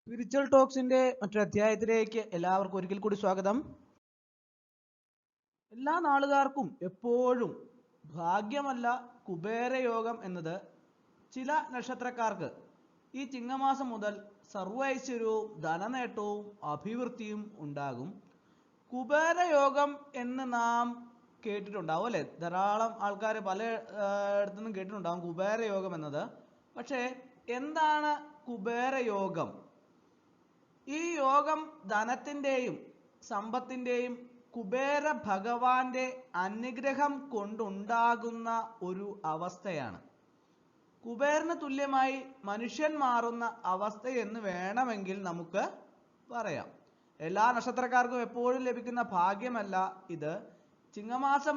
Spiritual ടോക്സിന്റെ മറ്റൊരു അധ്യായത്തിലേക്ക് എല്ലാവർക്കും ഒരിക്കൽ കൂടി സ്വാഗതം. എല്ലാ നാളുകാർക്കും എപ്പോഴും ഭാഗ്യമല്ല കുബേരയോഗം എന്നത് ചില നക്ഷത്രക്കാർക്ക് ഈ ചിങ്ങമാസം മുതൽ സർവ്വ ഐശ്വര്യവും ധനനേട്ടവും അഭിവൃദ്ധിയും ഉണ്ടാകും. കുബേരയോഗം എന്ന് നാം കേട്ടിട്ടുണ്ടാവും അല്ലേ? ധാരാളം ആൾക്കാർ പല ഇടത്തുനിന്നും കേട്ടിട്ടുണ്ടാകും കുബേരയോഗം എന്നത്. പക്ഷേ എന്താണ് കുബേരയോഗം? ഈ യോഗം ധനത്തിൻ്റെയും സമ്പത്തിൻ്റെയും കുബേര ഭഗവാന്റെ അനുഗ്രഹം കൊണ്ടുണ്ടാകുന്ന ഒരു അവസ്ഥയാണ്. കുബേരന് തുല്യമായി മനുഷ്യൻ മാറുന്ന അവസ്ഥയെന്ന് വേണമെങ്കിൽ നമുക്ക് പറയാം. എല്ലാ നക്ഷത്രക്കാർക്കും എപ്പോഴും ലഭിക്കുന്ന ഭാഗ്യമല്ല ഇത്. ചിങ്ങമാസം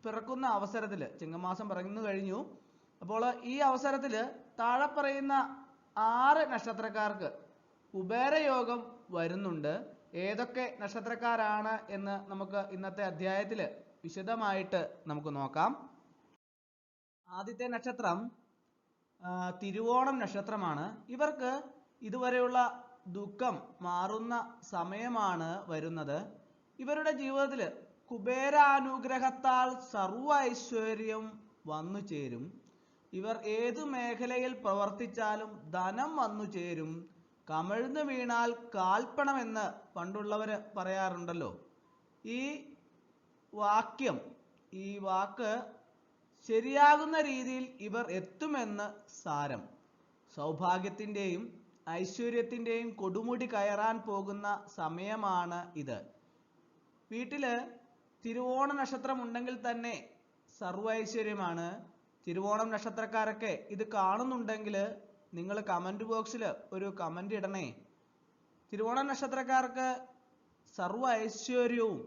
പിറക്കുന്ന അവസരത്തിൽ, ചിങ്ങമാസം പിറന്നു കഴിഞ്ഞു. അപ്പോൾ ഈ അവസരത്തിൽ താഴെ പറയുന്ന 6 നക്ഷത്രക്കാർക്ക് കുബേരയോഗം വരുന്നുണ്ട്. ഏതൊക്കെ നക്ഷത്രക്കാരാണ് എന്ന് നമുക്ക് ഇന്നത്തെ അധ്യായത്തിൽ വിശദമായിട്ട് നമുക്ക് നോക്കാം. ആദ്യത്തെ നക്ഷത്രം തിരുവോണം നക്ഷത്രമാണ്. ഇവർക്ക് ഇതുവരെയുള്ള ദുഃഖം മാറുന്ന സമയമാണ് വരുന്നത്. ഇവരുടെ ജീവിതത്തിൽ കുബേരാനുഗ്രഹത്താൽ സർവ്വ ഐശ്വര്യം വന്നു ചേരും. ഇവർ ഏതു മേഖലയിൽ പ്രവർത്തിച്ചാലും ധനം വന്നു ചേരും. കമിഴ്ന്നു വീണാൽ കാൽപ്പണമെന്ന് പണ്ടുള്ളവർ പറയാറുണ്ടല്ലോ. ഈ വാക്ക് ശരിയാകുന്ന രീതിയിൽ ഇവർ എത്തുമെന്ന് സാരം. സൗഭാഗ്യത്തിൻ്റെയും ഐശ്വര്യത്തിൻ്റെയും കൊടുമുടി കയറാൻ പോകുന്ന സമയമാണ് ഇത്. വീട്ടിൽ തിരുവോണ നക്ഷത്രം ഉണ്ടെങ്കിൽ തന്നെ സർവ്വ ഐശ്വര്യമാണ്. തിരുവോണം നക്ഷത്രക്കാരൊക്കെ ഇത് കാണുന്നുണ്ടെങ്കിൽ നിങ്ങൾ കമൻറ്റ് ബോക്സിൽ ഒരു കമൻ്റ് ഇടണേ. തിരുവോണ നക്ഷത്രക്കാർക്ക് സർവ്വ ഐശ്വര്യവും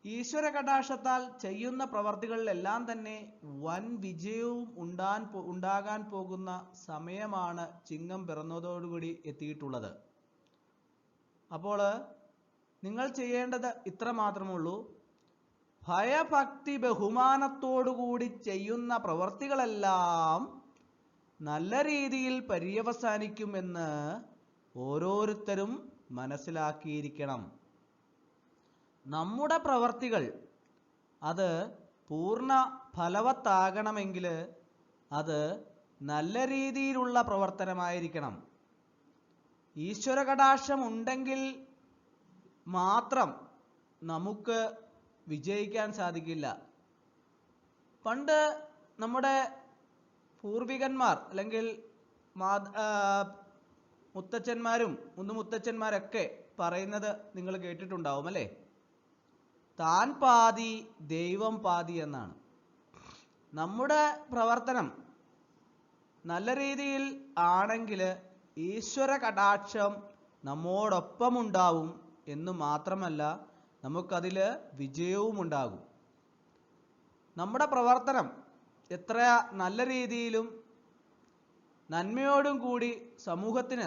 ഈശ്വര കടാക്ഷത്താൽ ചെയ്യുന്ന പ്രവർത്തികളിലെല്ലാം തന്നെ വൻ വിജയവും ഉണ്ടാകാൻ പോകുന്ന സമയമാണ് ചിങ്ങം പിറന്നതോടുകൂടി എത്തിയിട്ടുള്ളത്. അപ്പോൾ നിങ്ങൾ ചെയ്യേണ്ടത് ഇത്ര മാത്രമുള്ളൂ. ഭയഭക്തി ബഹുമാനത്തോടുകൂടി ചെയ്യുന്ന പ്രവർത്തികളെല്ലാം നല്ല രീതിയിൽ പര്യവസാനിക്കുമെന്ന് ഓരോരുത്തരും മനസ്സിലാക്കിയിരിക്കണം. നമ്മുടെ പ്രവർത്തികൾ അത് പൂർണ്ണ ഫലവത്താകണമെങ്കിൽ അത് നല്ല രീതിയിലുള്ള പ്രവർത്തനമായിരിക്കണം. ഈശ്വര കടാക്ഷം ഉണ്ടെങ്കിൽ മാത്രം നമുക്ക് വിജയിക്കാൻ സാധിക്കില്ല. പണ്ട് നമ്മുടെ പൂർവികന്മാർ അല്ലെങ്കിൽ മുത്തച്ഛന്മാരും മുത്തച്ഛന്മാരൊക്കെ പറയുന്നത് നിങ്ങൾ കേട്ടിട്ടുണ്ടാവും അല്ലേ? താൻ പാതി ദൈവം പാതി എന്നാണ്. നമ്മുടെ പ്രവർത്തനം നല്ല രീതിയിൽ ആണെങ്കിൽ ഈശ്വര കടാക്ഷം നമ്മോടൊപ്പം ഉണ്ടാവും എന്ന് മാത്രമല്ല നമുക്കതിൽ വിജയവും ഉണ്ടാകും. നമ്മുടെ പ്രവർത്തനം എത്ര നല്ല രീതിയിലും നന്മയോടും കൂടി സമൂഹത്തിന്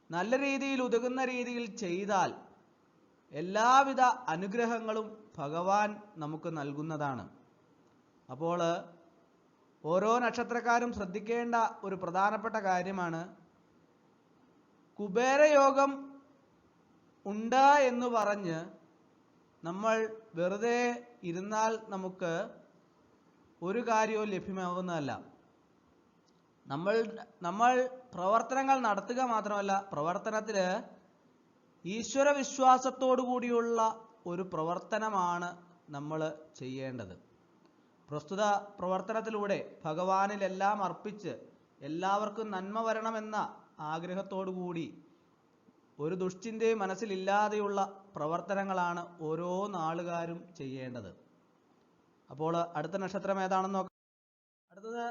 നല്ല രീതിയിൽ ഉതകുന്ന രീതിയിൽ ചെയ്താൽ എല്ലാവിധ അനുഗ്രഹങ്ങളും ഭഗവാൻ നമുക്ക് നൽകുന്നതാണ്. അപ്പോൾ ഓരോ നക്ഷത്രക്കാരും ശ്രദ്ധിക്കേണ്ട ഒരു പ്രധാനപ്പെട്ട കാര്യമാണ്, കുബേരയോഗം ഉണ്ട് എന്ന് പറഞ്ഞ് നമ്മൾ വെറുതെ ഇരുന്നാൽ നമുക്ക് ഒരു കാര്യവും ലഭ്യമാവുന്നതല്ല. നമ്മൾ പ്രവർത്തനങ്ങൾ നടത്തുക മാത്രമല്ല, പ്രവർത്തനത്തിൽ ഈശ്വര വിശ്വാസത്തോടു കൂടിയുള്ള ഒരു പ്രവർത്തനമാണ് നമ്മൾ ചെയ്യേണ്ടത്. പ്രസ്തുത പ്രവർത്തനത്തിലൂടെ ഭഗവാനിലെല്ലാം അർപ്പിച്ച് എല്ലാവർക്കും നന്മ വരണമെന്ന ആഗ്രഹത്തോടു കൂടി ഒരു ദുഷ്ചിന്തയും മനസ്സിലില്ലാതെയുള്ള പ്രവർത്തനങ്ങളാണ് ഓരോ നാളുകാരും ചെയ്യേണ്ടത്. അപ്പോൾ അടുത്ത നക്ഷത്രം ഏതാണെന്ന് നോക്കാം. അടുത്തത്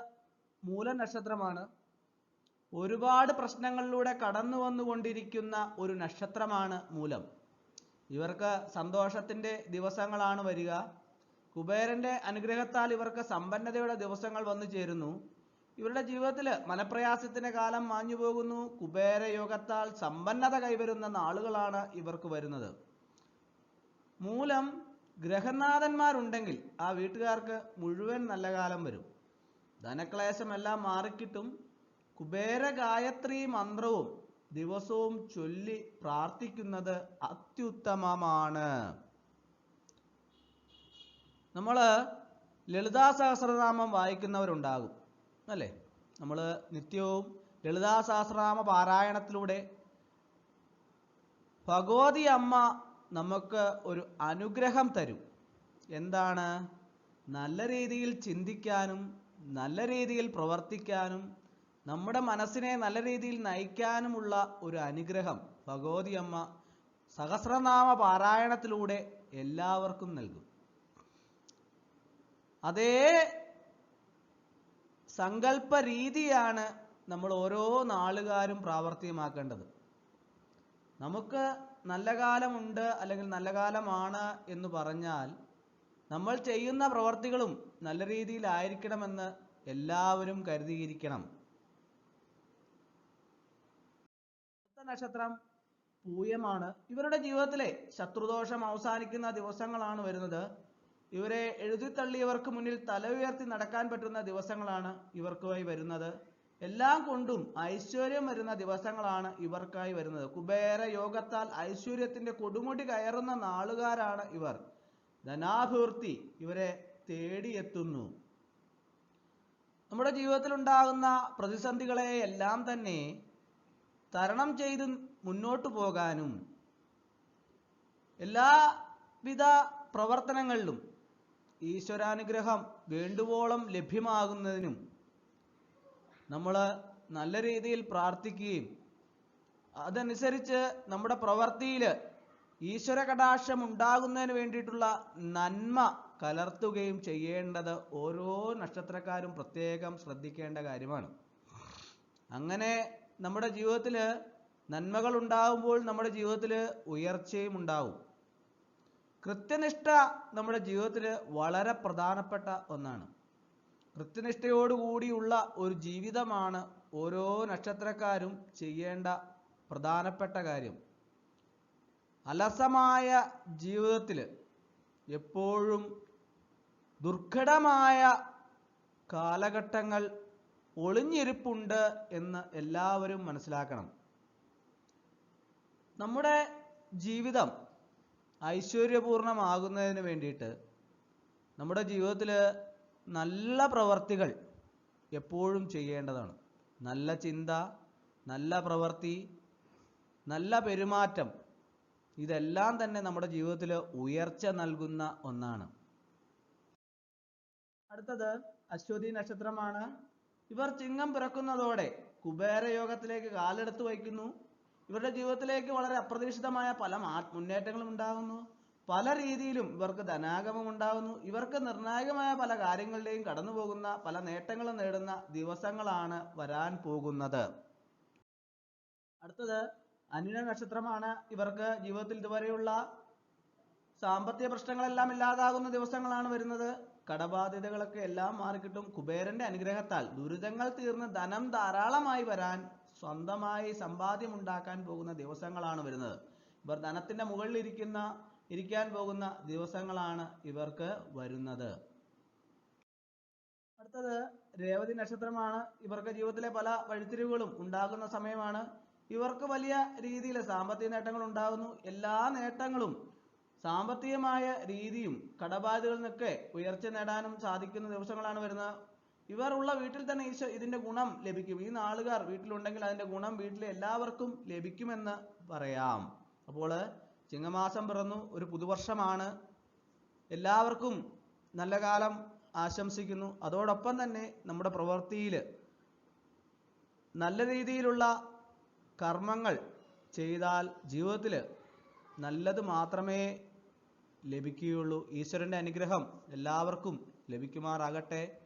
മൂല നക്ഷത്രമാണ്. ഒരുപാട് പ്രശ്നങ്ങളിലൂടെ കടന്നു വന്നുകൊണ്ടിരിക്കുന്ന ഒരു നക്ഷത്രമാണ് മൂലം. ഇവർക്ക് സന്തോഷത്തിൻ്റെ ദിവസങ്ങളാണ് വരിക. കുബേരൻ്റെ അനുഗ്രഹത്താൽ ഇവർക്ക് സമ്പന്നതയുടെ ദിവസങ്ങൾ വന്നു ചേരുന്നു. ഇവരുടെ ജീവിതത്തിൽ മനപ്രയാസത്തിൻ്റെ കാലം മാഞ്ഞു പോകുന്നു. കുബേരയോഗത്താൽ സമ്പന്നത കൈവരുന്ന നാളുകളാണ് ഇവർക്ക് വരുന്നത്. മൂലം ഗ്രഹനാഥന്മാരുണ്ടെങ്കിൽ ആ വീട്ടുകാർക്ക് മുഴുവൻ നല്ല കാലം വരും. ധനക്ലേശമെല്ലാം മാറിക്കിട്ടും. കുബേര ഗായത്രി മന്ത്രവും ദിവസവും ചൊല്ലി പ്രാർത്ഥിക്കുന്നത് അത്യുത്തമമാണ്. നമ്മൾ ലളിതാ സഹസ്രനാമം വായിക്കുന്നവരുണ്ടാകും അല്ലേ? നമ്മൾ നിത്യവും ലളിതാ സഹസ്രനാമ പാരായണത്തിലൂടെ ഭഗവതി അമ്മ നമുക്ക് ഒരു അനുഗ്രഹം തരും. എന്താണ്? നല്ല രീതിയിൽ ചിന്തിക്കാനും നല്ല രീതിയിൽ പ്രവർത്തിക്കാനും നമ്മുടെ മനസ്സിനെ നല്ല രീതിയിൽ നയിക്കാനുമുള്ള ഒരു അനുഗ്രഹം ഭഗവതി അമ്മ സഹസ്രനാമ പാരായണത്തിലൂടെ എല്ലാവർക്കും നൽകും. അതേ സങ്കല്പ രീതിയാണ് നമ്മൾ ഓരോ നാളുകാരും പ്രാവർത്തികമാക്കേണ്ടത്. നമുക്ക് നല്ല കാലമുണ്ട് അല്ലെങ്കിൽ നല്ല കാലമാണ് എന്ന് പറഞ്ഞാൽ നമ്മൾ ചെയ്യുന്ന പ്രവർത്തികളും നല്ല രീതിയിലായിരിക്കണമെന്ന് എല്ലാവരും കരുതിയിരിക്കണം. അടുത്ത നക്ഷത്രം പൂയമാണ്. ഇവരുടെ ജീവിതത്തിലെ ശത്രുദോഷം അവസാനിക്കുന്ന ദിവസങ്ങളാണ് വരുന്നത്. ഇവരെ എഴുതിത്തള്ളിയവർക്ക് മുന്നിൽ തല ഉയർത്തി നടക്കാൻ പറ്റുന്ന ദിവസങ്ങളാണ് ഇവർക്കായി വരുന്നത്. എല്ലാം കൊണ്ടും ഐശ്വര്യം വരുന്ന ദിവസങ്ങളാണ് ഇവർക്കായി വരുന്നത്. കുബേര യോഗത്താൽ ഐശ്വര്യത്തിന്റെ കൊടുമുടി കയറുന്ന നാളുകാരാണ് ഇവർ. ധനാഭിവൃദ്ധി ഇവരെ തേടിയെത്തുന്നു. നമ്മുടെ ജീവിതത്തിൽ ഉണ്ടാകുന്ന പ്രതിസന്ധികളെ എല്ലാം തന്നെ തരണം ചെയ്ത് മുന്നോട്ട് പോകാനും എല്ലാവിധ പ്രവർത്തനങ്ങളിലും ഈശ്വരാനുഗ്രഹം വേണ്ടുവോളം ലഭ്യമാകുന്നതിനും നമ്മൾ നല്ല രീതിയിൽ പ്രാർത്ഥിക്കുകയും അതനുസരിച്ച് നമ്മുടെ പ്രവൃത്തിയിൽ ഈശ്വര കടാക്ഷം ഉണ്ടാകുന്നതിന് വേണ്ടിയിട്ടുള്ള നന്മ കലർത്തുകയും ചെയ്യേണ്ടത് ഓരോ നക്ഷത്രക്കാരും പ്രത്യേകം ശ്രദ്ധിക്കേണ്ട കാര്യമാണ്. അങ്ങനെ നമ്മുടെ ജീവിതത്തിൽ നന്മകൾ ഉണ്ടാകുമ്പോൾ നമ്മുടെ ജീവിതത്തിൽ ഉയർച്ചയും ഉണ്ടാവും. കൃത്യനിഷ്ഠ നമ്മുടെ ജീവിതത്തിൽ വളരെ പ്രധാനപ്പെട്ട ഒന്നാണ്. കൃത്യനിഷ്ഠയോടുകൂടിയുള്ള ഒരു ജീവിതമാണ് ഓരോ നക്ഷത്രക്കാരും ചെയ്യേണ്ട പ്രധാനപ്പെട്ട കാര്യം. അലസമായ ജീവിതത്തിൽ എപ്പോഴും ദുർഘടമായ കാലഘട്ടങ്ങൾ ഒളിഞ്ഞിരിപ്പുണ്ട് എന്ന് എല്ലാവരും മനസ്സിലാക്കണം. നമ്മുടെ ജീവിതം ഐശ്വര്യപൂർണമാകുന്നതിന് വേണ്ടിയിട്ട് നമ്മുടെ ജീവിതത്തിൽ നല്ല പ്രവർത്തികൾ എപ്പോഴും ചെയ്യേണ്ടതാണ്. നല്ല ചിന്ത, നല്ല പ്രവൃത്തി, നല്ല പെരുമാറ്റം ഇതെല്ലാം തന്നെ നമ്മുടെ ജീവിതത്തിൽ ഉയർച്ച നൽകുന്ന ഒന്നാണ്. അടുത്തത് അശ്വതി നക്ഷത്രമാണ്. ഇവർ ചിങ്ങം പിറക്കുന്നതോടെ കുബേരയോഗത്തിലേക്ക് കാലെടുത്ത് വയ്ക്കുന്നു. ഇവരുടെ ജീവിതത്തിലേക്ക് വളരെ അപ്രതീക്ഷിതമായ പല മുന്നേറ്റങ്ങളും ഉണ്ടാകുന്നു. പല രീതിയിലും ഇവർക്ക് ധനാഗമം ഉണ്ടാകുന്നു. ഇവർക്ക് നിർണായകമായ പല കാര്യങ്ങളിലെയും കടന്നു പോകുന്ന പല നേട്ടങ്ങളും നേടുന്ന ദിവസങ്ങളാണ് വരാൻ പോകുന്നത്. അടുത്തത് അനിഴ നക്ഷത്രമാണ്. ഇവർക്ക് ജീവിതത്തിൽ ഇതുവരെയുള്ള സാമ്പത്തിക പ്രശ്നങ്ങളെല്ലാം ഇല്ലാതാകുന്ന ദിവസങ്ങളാണ് വരുന്നത്. കടബാധ്യതകളൊക്കെ എല്ലാം മാറിക്കിട്ടും. കുബേരന്റെ അനുഗ്രഹത്താൽ ദുരിതങ്ങൾ തീർന്ന് ധനം ധാരാളമായി വരാൻ സ്വന്തമായി സമ്പാദ്യം ഉണ്ടാക്കാൻ പോകുന്ന ദിവസങ്ങളാണ് വരുന്നത്. ഇവർ ധനത്തിന്റെ മുകളിൽ ഇരിക്കാൻ പോകുന്ന ദിവസങ്ങളാണ് ഇവർക്ക് വരുന്നത്. അടുത്തത് രേവതി നക്ഷത്രമാണ്. ഇവർക്ക് ജീവിതത്തിലെ പല വഴിത്തിരിവുകളും ഉണ്ടാകുന്ന സമയമാണ്. ഇവർക്ക് വലിയ രീതിയിൽ സാമ്പത്തിക നേട്ടങ്ങൾ ഉണ്ടാകുന്നു. എല്ലാ നേട്ടങ്ങളും സാമ്പത്തികമായ രീതിയും കടബാധ്യതകളിൽ നിന്നൊക്കെ ഉയർച്ച നേടാനും സാധിക്കുന്ന ദിവസങ്ങളാണ് വരുന്നത്. ഇവർ ഉള്ള വീട്ടിൽ തന്നെ ഇതിന്റെ ഗുണം ലഭിക്കും. ഈ നാളുകാർ വീട്ടിലുണ്ടെങ്കിൽ അതിന്റെ ഗുണം വീട്ടിലെ എല്ലാവർക്കും ലഭിക്കുമെന്ന് പറയാം. അപ്പോൾ ചിങ്ങമാസം പിറന്നു, ഒരു പുതുവർഷമാണ്. എല്ലാവർക്കും നല്ല കാലം ആശംസിക്കുന്നു. അതോടൊപ്പം തന്നെ നമ്മുടെ പ്രവൃത്തിയിൽ നല്ല രീതിയിലുള്ള കർമ്മങ്ങൾ ചെയ്താൽ ജീവിതത്തിൽ നല്ലത് മാത്രമേ ലഭിക്കുകയുള്ളൂ. ഈശ്വരന്റെ അനുഗ്രഹം എല്ലാവർക്കും ലഭിക്കുമാറാകട്ടെ.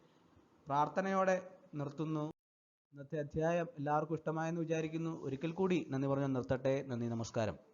പ്രാർത്ഥനയോടെ നിർത്തുന്നു. ഇന്നത്തെ അധ്യായം എല്ലാവർക്കും ഇഷ്ടമായെന്ന് വിചാരിക്കുന്നു. ഒരിക്കൽ കൂടി നന്ദി പറഞ്ഞു നിർത്തട്ടെ. നന്ദി, നമസ്കാരം.